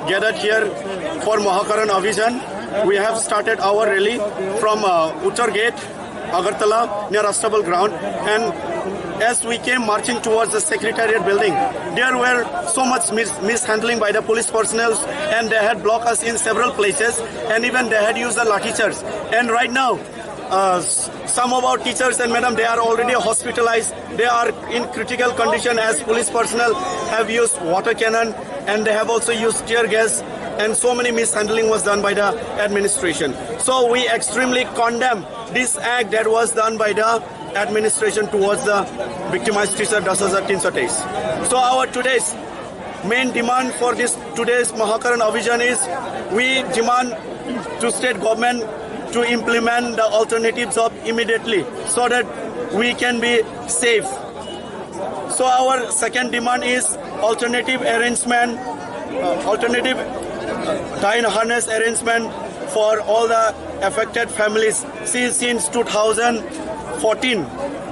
gathered here for Mahakaran Abhijan. We have started our rally from Uttar Gate, Agartala, near Astable ground, and as we came marching towards the Secretariat building, there were so much mishandling by the police personnel, and they had blocked us in several places, and even they had used the lathi charge. And right now, some of our teachers and madam, they are already hospitalized. They are in critical condition as police personnel have used water cannon, and they have also used tear gas, and so many mishandling was done by the administration. So we extremely condemn this act that was done by the administration towards the victimized teacher 10,323. So our today's main demand for today's Mahakaran Abhijan is we demand to state government to implement the alternative job immediately so that we can be safe. So our second demand is alternative arrangement, alternative tie harness arrangement for all the affected families. Since 2014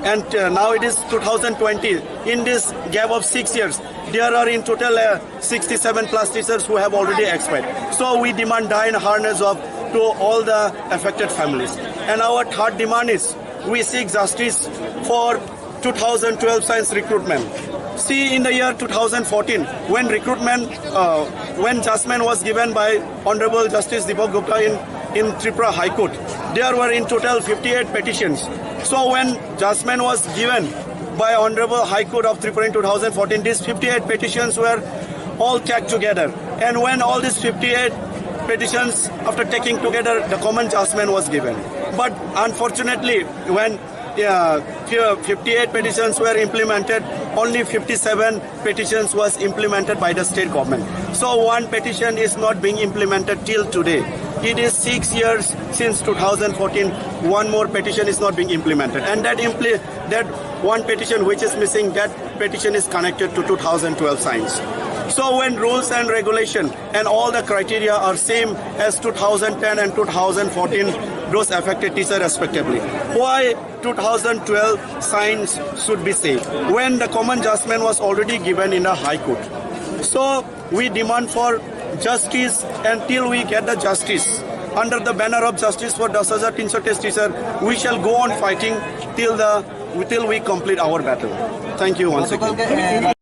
and now it is 2020. In this gap of 6 years, there are in total 67 plus teachers who have already expired. So we demand tie harness job to all the affected families. And our third demand is we seek justice for 2012 science recruitment. See, in the year 2014, when recruitment, when judgment was given by Honorable Justice Deepak Gupta in Tripura High Court, there were in total 58 petitions. So when judgment was given by Honorable High Court of Tripura in 2014, these 58 petitions were all tagged together. And when all these 58 petitions, after taking together, the common judgment was given. But unfortunately, when 58 petitions were implemented, only 57 petitions was implemented by the state government. So one petition is not being implemented till today. It is 6 years since 2014, one more petition is not being implemented. And that one petition which is missing, that petition is connected to 2012 science. So when rules and regulation and all the criteria are same as 2010 and 2014, those affected teachers respectively, why 2012 science should be safe when the common judgment was already given in the High Court? So we demand for justice, until we get the justice under the banner of justice for 10,323 teachers, we shall go on fighting till we complete our battle. Thank you once again.